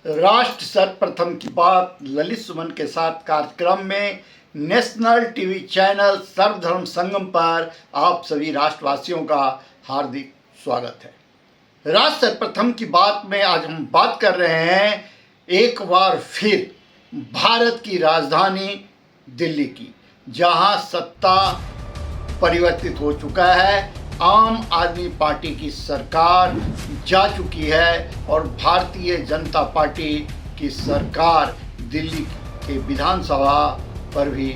राष्ट्र सर्वप्रथम की बात ललित सुमन के साथ कार्यक्रम में नेशनल टीवी चैनल सर्वधर्म संगम पर आप सभी राष्ट्रवासियों का हार्दिक स्वागत है। राष्ट्र सर्वप्रथम की बात में आज हम बात कर रहे हैं एक बार फिर भारत की राजधानी दिल्ली की, जहां सत्ता परिवर्तित हो चुका है। आम आदमी पार्टी की सरकार जा चुकी है और भारतीय जनता पार्टी की सरकार दिल्ली के विधानसभा पर भी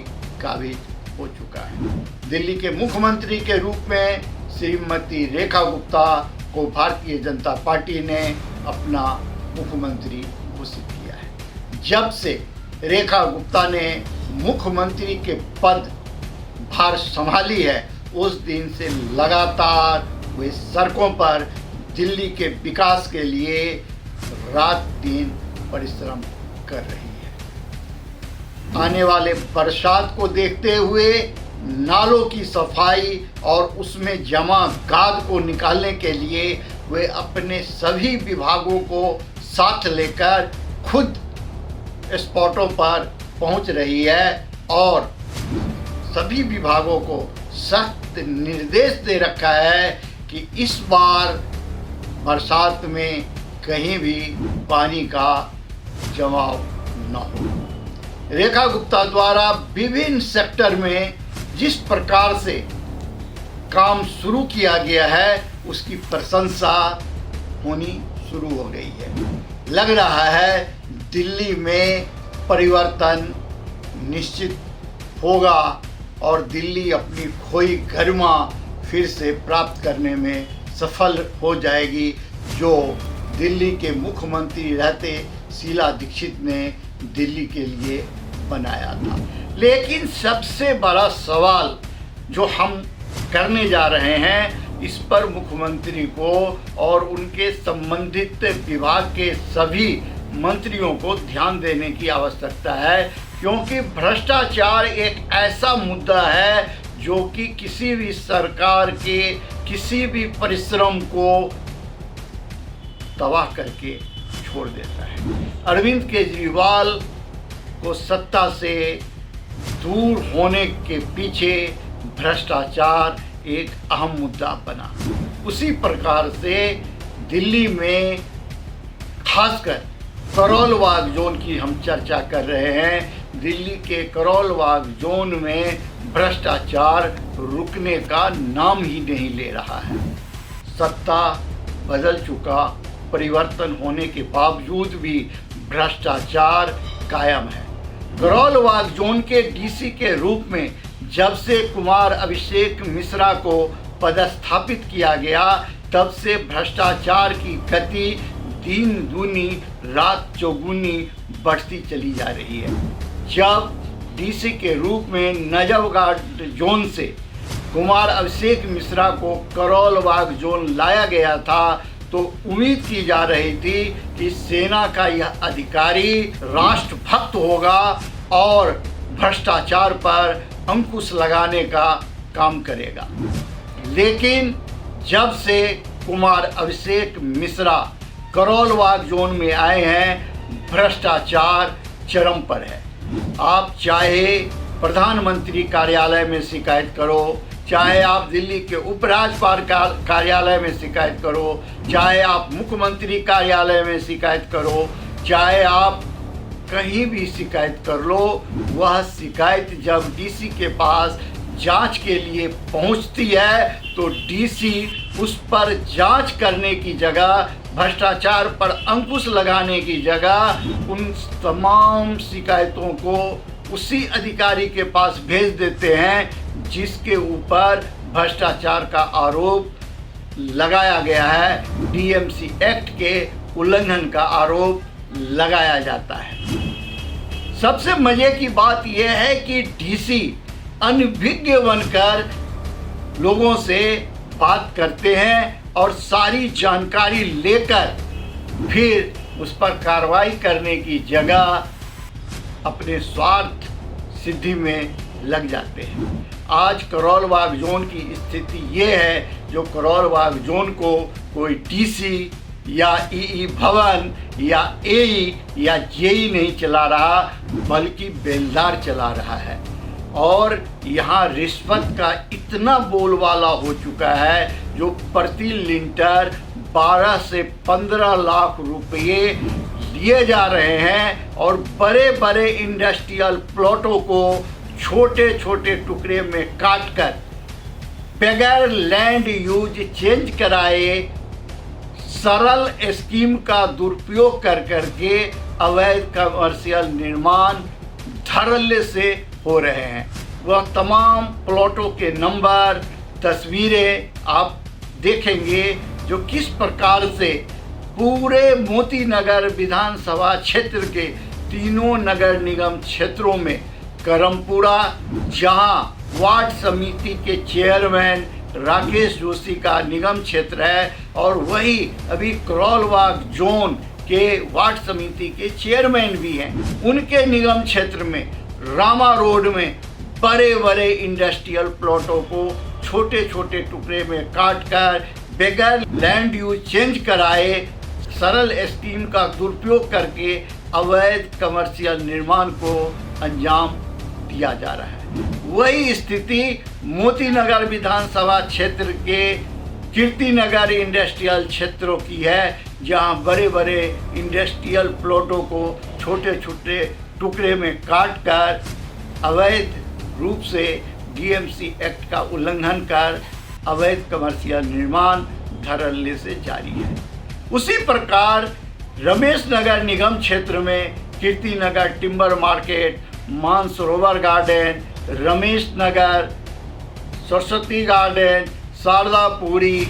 काबिज हो चुका है। दिल्ली के मुख्यमंत्री के रूप में श्रीमती रेखा गुप्ता को भारतीय जनता पार्टी ने अपना मुख्यमंत्री घोषित किया है। जब से रेखा गुप्ता ने मुख्यमंत्री के पद भार संभाली है, उस दिन से लगातार वे सड़कों पर दिल्ली के विकास के लिए रात दिन परिश्रम कर रही है। आने वाले बरसात को देखते हुए नालों की सफाई और उसमें जमा गाद को निकालने के लिए वे अपने सभी विभागों को साथ लेकर खुद स्पॉटों पर पहुंच रही है और सभी विभागों को सख्त निर्देश दे रखा है कि इस बार बरसात में कहीं भी पानी का जमाव न हो। रेखा गुप्ता द्वारा विभिन्न सेक्टर में जिस प्रकार से काम शुरू किया गया है, उसकी प्रशंसा होनी शुरू हो गई है। लग रहा है दिल्ली में परिवर्तन निश्चित होगा और दिल्ली अपनी खोई गरिमा फिर से प्राप्त करने में सफल हो जाएगी, जो दिल्ली के मुख्यमंत्री रहते शीला दीक्षित ने दिल्ली के लिए बनाया था। लेकिन सबसे बड़ा सवाल जो हम करने जा रहे हैं, इस पर मुख्यमंत्री को और उनके संबंधित विभाग के सभी मंत्रियों को ध्यान देने की आवश्यकता है, क्योंकि भ्रष्टाचार एक ऐसा मुद्दा है जो कि किसी भी सरकार के किसी भी परिश्रम को तबाह करके छोड़ देता है। अरविंद केजरीवाल को सत्ता से दूर होने के पीछे भ्रष्टाचार एक अहम मुद्दा बना। उसी प्रकार से दिल्ली में खासकर करोल बाग जोन की हम चर्चा कर रहे हैं। दिल्ली के करोल बाग जोन में भ्रष्टाचार रुकने का नाम ही नहीं ले रहा है। सत्ता बदल चुका, परिवर्तन होने के बावजूद भी भ्रष्टाचार कायम है। करोल बाग जोन के डीसी के रूप में जब से कुमार अभिषेक मिश्रा को पदस्थापित किया गया, तब से भ्रष्टाचार की गति दिन दूनी रात चौगुनी बढ़ती चली जा रही है। जब डीसी के रूप में नजफगढ़ जोन से कुमार अभिषेक मिश्रा को करोल बाग जोन लाया गया था, तो उम्मीद की जा रही थी कि सेना का यह अधिकारी राष्ट्रभक्त होगा और भ्रष्टाचार पर अंकुश लगाने का काम करेगा। लेकिन जब से कुमार अभिषेक मिश्रा करोल बाग जोन में आए हैं, भ्रष्टाचार चरम पर है। आप चाहे प्रधानमंत्री कार्यालय में शिकायत करो, चाहे आप दिल्ली के उपराज्यपाल कार्यालय में शिकायत करो, चाहे आप मुख्यमंत्री कार्यालय में शिकायत करो, चाहे आप कहीं भी शिकायत कर लो, वह शिकायत जब डीसी के पास जांच के लिए पहुंचती है, तो डीसी उस पर जांच करने की जगह, भ्रष्टाचार पर अंकुश लगाने की जगह, उन तमाम शिकायतों को उसी अधिकारी के पास भेज देते हैं जिसके ऊपर भ्रष्टाचार का आरोप लगाया गया है। डीएमसी एक्ट के उल्लंघन का आरोप लगाया जाता है। सबसे मजे की बात यह है कि डीसी अनभिज्ञ बनकर लोगों से बात करते हैं और सारी जानकारी लेकर फिर उस पर कार्रवाई करने की जगह अपने स्वार्थ सिद्धि में लग जाते हैं। आज करोल बाग जोन की स्थिति ये है, जो करोल बाग जोन को कोई डीसी या ईई भवन या एई या जेई नहीं चला रहा, बल्कि बेलदार चला रहा है। और यहाँ रिश्वत का इतना बोलबाला हो चुका है, जो प्रति लिंटर 12 से 15 लाख रुपये लिए जा रहे हैं और बड़े बड़े इंडस्ट्रियल प्लॉटों को छोटे छोटे टुकड़े में काटकर बगैर लैंड यूज चेंज कराए सरल स्कीम का दुरुपयोग कर करके अवैध कमर्शियल निर्माण धड़ल्ले से हो रहे हैं। वह तमाम प्लॉटों के नंबर, तस्वीरें आप देखेंगे जो किस प्रकार से पूरे मोती नगर विधानसभा क्षेत्र के तीनों नगर निगम क्षेत्रों में करमपुरा, जहां वार्ड समिति के चेयरमैन राकेश जोशी का निगम क्षेत्र है, और वही अभी करोलबाग जोन के वार्ड समिति के चेयरमैन भी हैं, उनके निगम क्षेत्र में रामा रोड में बड़े बड़े इंडस्ट्रियल प्लॉटों को छोटे छोटे टुकड़े में काटकर बगैर लैंड यूज चेंज कराए सरल स्कीम का दुरुपयोग करके अवैध कमर्शियल निर्माण को अंजाम दिया जा रहा है। वही स्थिति मोती नगर विधानसभा क्षेत्र के कीर्ति नगर इंडस्ट्रियल क्षेत्रों की है, जहां बड़े बड़े इंडस्ट्रियल प्लॉटों को छोटे छोटे टुकड़े में काटकर अवैध रूप से डीएमसी एक्ट का उल्लंघन कर अवैध कमर्शियल निर्माण धड़ल्ले से जारी है। उसी प्रकार रमेश नगर निगम क्षेत्र में Kirti Nagar timber market, Mansarovar garden, Ramesh Nagar, Saraswati garden, Shardapuri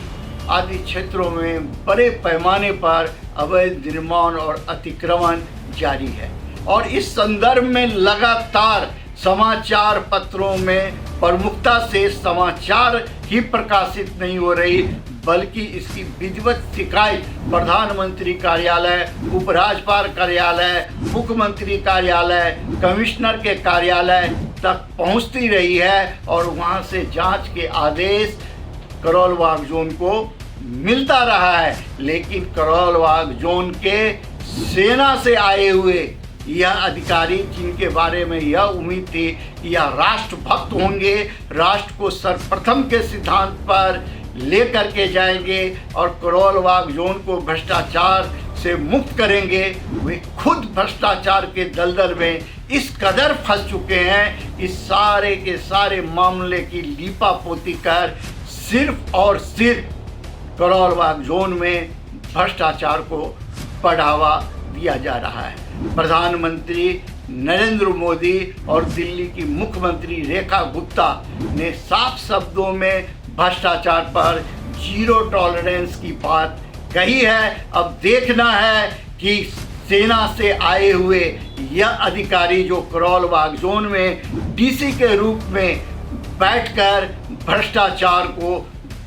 आदि क्षेत्रों में बड़े पैमाने पर अवैध निर्माण और अतिक्रमण जारी है। और इस संदर्भ में लगातार समाचार पत्रों में प्रमुखता से समाचार ही प्रकाशित नहीं हो रही, बल्कि इसकी विधिवत शिकायत प्रधानमंत्री कार्यालय, उपराज्यपाल कार्यालय, मुख्यमंत्री कार्यालय, कमिश्नर के कार्यालय तक पहुंचती रही है, और वहां से जांच के आदेश करोलबाग जोन को मिलता रहा है। लेकिन करोलबाग जोन के सेना से आए हुए यह अधिकारी, जिनके बारे में यह उम्मीद थी कि यह राष्ट्रभक्त होंगे, राष्ट्र को सर्वप्रथम के सिद्धांत पर लेकर के जाएंगे और करोलबाग जोन को भ्रष्टाचार से मुक्त करेंगे, वे खुद भ्रष्टाचार के दलदल में इस कदर फंस चुके हैं कि सारे के सारे मामले की लीपापोती कर सिर्फ और सिर्फ करोलबाग जोन में भ्रष्टाचार को बढ़ावा दिया जा रहा है। प्रधानमंत्री नरेंद्र मोदी और दिल्ली की मुख्यमंत्री रेखा गुप्ता ने साफ शब्दों में भ्रष्टाचार पर जीरो टॉलरेंस की बात कही है। अब देखना है कि सेना से आए हुए यह अधिकारी जो करोलबाग जोन में डीसी के रूप में बैठकर भ्रष्टाचार को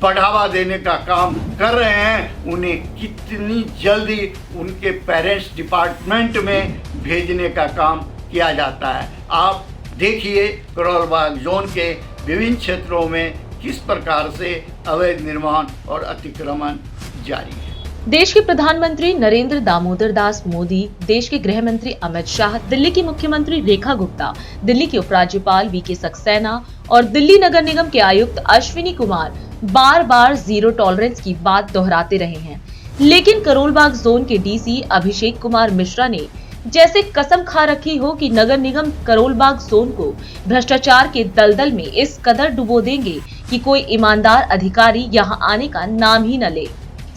बढ़ावा देने का काम कर रहे हैं, उन्हें कितनी जल्दी उनके पेरेंट्स डिपार्टमेंट में भेजने का काम किया जाता है। आप देखिए करोलबाग जोन के विभिन्न क्षेत्रों में किस प्रकार से अवैध निर्माण और अतिक्रमण जारी है। देश के प्रधानमंत्री नरेंद्र दामोदर दास मोदी, देश के गृह मंत्री अमित शाह, दिल्ली की मुख्यमंत्री रेखा गुप्ता, दिल्ली के उपराज्यपाल वीके सक्सेना और दिल्ली नगर निगम के आयुक्त अश्विनी कुमार बार बार जीरो टॉलरेंस की बात दोहराते रहे हैं। लेकिन करोलबाग जोन के डीसी अभिषेक कुमार मिश्रा ने जैसे कसम खा रखी हो कि नगर निगम करोलबाग जोन को भ्रष्टाचार के दलदल में इस कदर डुबो देंगे कि कोई ईमानदार अधिकारी यहां आने का नाम ही न ले।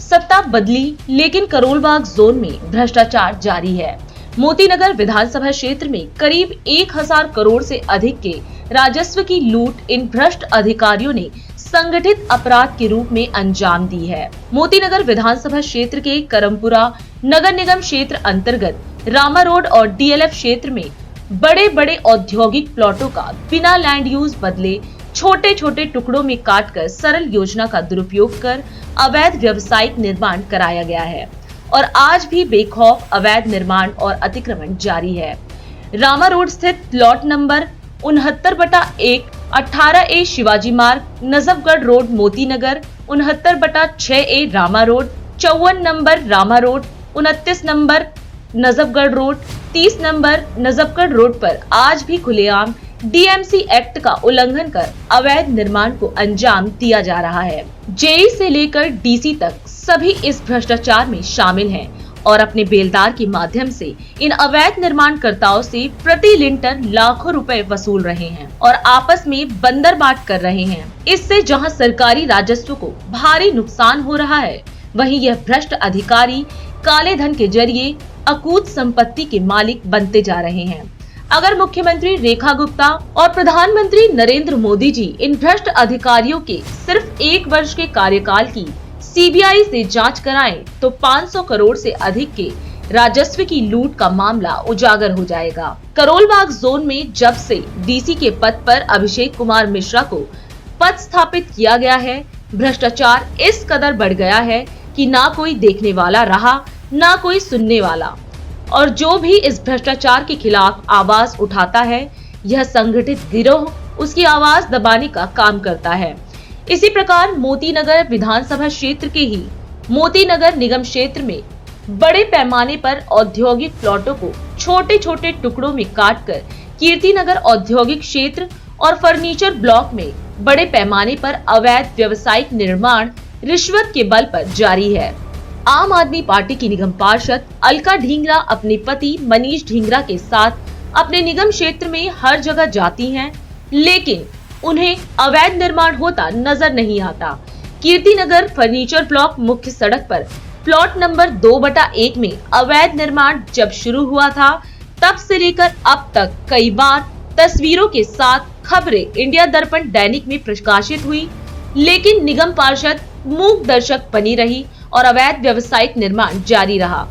सत्ता बदली, लेकिन करोलबाग जोन में भ्रष्टाचार जारी है। मोती नगर विधानसभा क्षेत्र में करीब 1000 करोड़ से अधिक के राजस्व की लूट इन भ्रष्ट अधिकारियों ने संगठित अपराध के रूप में अंजाम दी है। मोती नगर विधानसभा क्षेत्र के करमपुरा नगर निगम क्षेत्र अंतर्गत रामा रोड और डीएलएफ क्षेत्र में बड़े बड़े औद्योगिक प्लॉटों का बिना लैंड यूज बदले छोटे छोटे टुकड़ों में काटकर सरल योजना का दुरुपयोग कर अवैध व्यावसायिक निर्माण कराया गया है और आज भी बेखौफ अवैध निर्माण और अतिक्रमण जारी है। रामा रोड स्थित प्लॉट नंबर 69/1, 18A शिवाजी मार्ग, Najafgarh road Moti Nagar, 69/6A Rama road, 54 number Rama road, 29 number Najafgarh road, 30 number Najafgarh road पर आज भी खुलेआम डीएमसी एक्ट का उल्लंघन कर अवैध निर्माण को अंजाम दिया जा रहा है। जेई से लेकर डीसी तक सभी इस भ्रष्टाचार में शामिल हैं और अपने बेलदार के माध्यम से इन अवैध निर्माणकर्ताओं से प्रति लिंटर लाखों रुपए वसूल रहे हैं और आपस में बंदरबाट कर रहे हैं। इससे जहां सरकारी राजस्व को भारी नुकसान हो रहा है, वहीं यह भ्रष्ट अधिकारी काले धन के जरिए अकूत संपत्ति के मालिक बनते जा रहे हैं। अगर मुख्यमंत्री रेखा गुप्ता और प्रधानमंत्री नरेंद्र मोदी जी इन भ्रष्ट अधिकारियों के सिर्फ 1 वर्ष के कार्यकाल की सीबीआई से जांच कराएं, तो 500 करोड़ से अधिक के राजस्व की लूट का मामला उजागर हो जाएगा। करोलबाग जोन में जब से डीसी के पद पर अभिषेक कुमार मिश्रा को पद स्थापित किया गया है, भ्रष्टाचार इस कदर बढ़ गया है कि ना कोई देखने वाला रहा, ना कोई सुनने वाला। और जो भी इस भ्रष्टाचार के खिलाफ आवाज उठाता है, यह संगठित गिरोह उसकी आवाज दबाने का काम करता है। इसी प्रकार मोतीनगर विधानसभा क्षेत्र के ही मोतीनगर निगम क्षेत्र में बड़े पैमाने पर औद्योगिक प्लॉटों को छोटे छोटे टुकड़ों में काटकर कीर्तिनगर औद्योगिक क्षेत्र और फर्नीचर ब्लॉक में बड़े पैमाने पर अवैध व्यावसायिक निर्माण रिश्वत के बल पर जारी है। आम आदमी पार्टी की निगम पार्षद अलका ढींगरा अपने पति मनीष ढींगरा के साथ अपने निगम क्षेत्र में हर जगह जाती हैं, लेकिन उन्हें अवैध निर्माण होता नजर नहीं आता। कीर्तिनगर फर्नीचर ब्लॉक मुख्य सड़क पर प्लॉट नंबर 2/1 में अवैध निर्माण जब शुरू हुआ था, तब से लेकर अब तक कई बार तस्वीरों के साथ खबरें इंडिया दर्पण दैनिक में प्रकाशित हुई, लेकिन निगम पार्षद मूक दर्शक बनी रही और अवैध व्यावसायिक निर्माण जारी रहा।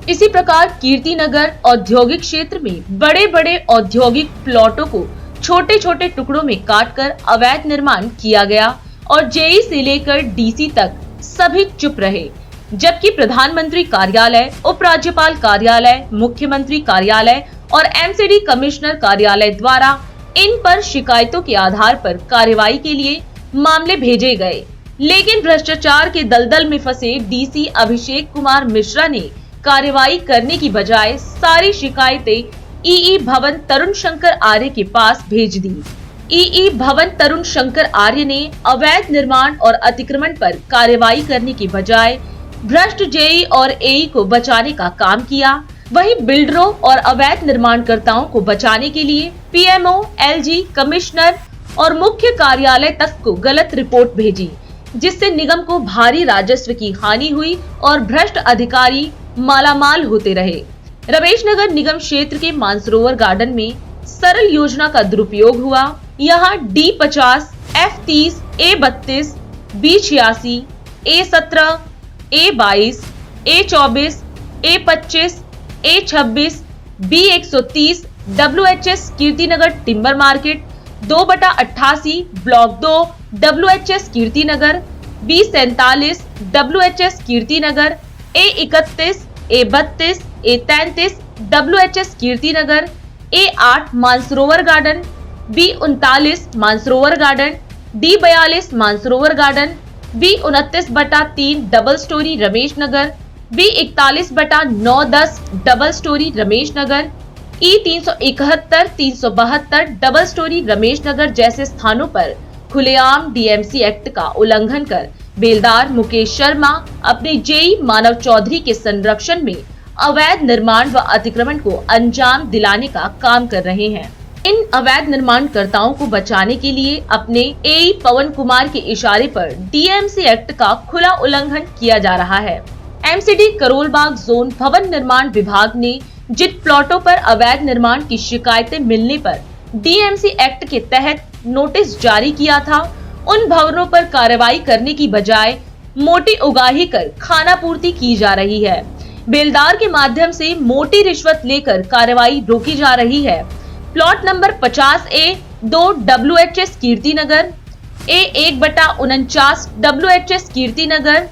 इसी प्रकार कीर्तिनगर औद्योगिक क्षेत्र में बड़े बड़े औद्योगिक प्लॉटों को छोटे छोटे टुकड़ों में काटकर अवैध निर्माण किया गया और जेई से लेकर डीसी तक सभी चुप रहे, जबकि प्रधानमंत्री कार्यालय, उपराज्यपाल कार्यालय, मुख्यमंत्री कार्यालय और एमसीडी कमिश्नर कार्यालय द्वारा इन पर शिकायतों के आधार पर कार्रवाई के लिए मामले भेजे गए। लेकिन भ्रष्टाचार के दलदल में फंसे डीसी अभिषेक कुमार मिश्रा ने कार्रवाई करने की बजाय सारी शिकायतें ईई भवन तरुण शंकर आर्य के पास भेज दी। ईई भवन तरुण शंकर आर्य ने अवैध निर्माण और अतिक्रमण पर कार्रवाई करने की बजाय भ्रष्ट जेई और एई को बचाने का काम किया। वहीं बिल्डरों और अवैध निर्माणकर्ताओं को बचाने के लिए पीएमओ, एलजी, कमिश्नर और मुख्य कार्यालय तक को गलत रिपोर्ट भेजी, जिससे निगम को भारी राजस्व की हानि हुई और भ्रष्ट अधिकारी मालामाल होते रहे। रमेश नगर निगम क्षेत्र के मानसरोवर गार्डन में सरल योजना का दुरुपयोग हुआ। यहाँ D50, F30, A32, B86, A17, A22, A24, A25, A26, B130, WHS Kirtinagar timber market, 2/88 block 2 WHS Kirtinagar, B47 WHS Kirtinagar, A31, A32, A33 WHS Kirtinagar, A8 Mansarovar garden, B39 Mansarovar garden, D42 Mansarovar garden, B29/3 double storey Ramesh Nagar, B41/9-10 double storey Ramesh Nagar, E371, 372 double storey Ramesh Nagar जैसे स्थानों पर खुलेआम DMC act का उल्लंघन कर बेलदार मुकेश शर्मा अपने JEE मानव चौधरी के संरक्षण में अवैध निर्माण व अतिक्रमण को अंजाम दिलाने का काम कर रहे हैं। इन अवैध निर्माणकर्ताओं को बचाने के लिए अपने एई पवन कुमार के इशारे पर डीएमसी एक्ट का खुला उल्लंघन किया जा रहा है। एमसीडी करोलबाग जोन भवन निर्माण विभाग ने जिन प्लॉटों पर अवैध निर्माण की शिकायतें मिलने पर डीएमसी एक्ट के तहत नोटिस जारी किया था, उन भवनों पर कार्रवाई करने की बजाय मोटी उगाही कर खाना पूर्ति की जा रही है। बेलदार के माध्यम से मोटी रिश्वत लेकर कार्रवाई रोकी जा रही है। Plot number 50A 2 WHS Kirtinagar, A1/49 WHS Kirtinagar,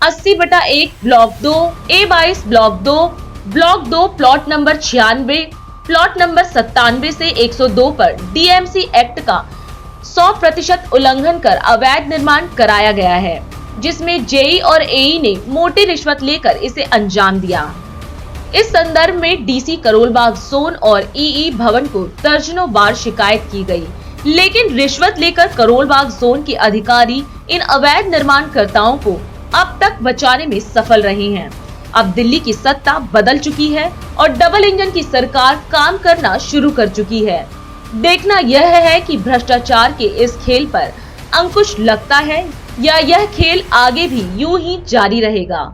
80/1 block 2, A22 block 2, block 2 plot number 96, plot number 97 से 102 पर डीएमसी एक्ट का 100% उल्लंघन कर अवैध निर्माण कराया गया है। जिसमें जेई और एई ने मोटी रिश्वत लेकर इसे अंजाम दिया। इस संदर्भ में डीसी करोलबाग जोन और ईई भवन को दर्जनों बार शिकायत की गई, लेकिन रिश्वत लेकर करोलबाग जोन के अधिकारी इन अवैध निर्माणकर्ताओं को अब तक बचाने में सफल रहे हैं। अब दिल्ली की सत्ता बदल चुकी है और डबल इंजन की सरकार काम करना शुरू कर चुकी है। देखना यह है कि भ्रष्टाचार के इस खेल पर अंकुश लगता है या यह खेल आगे भी यूं ही जारी रहेगा।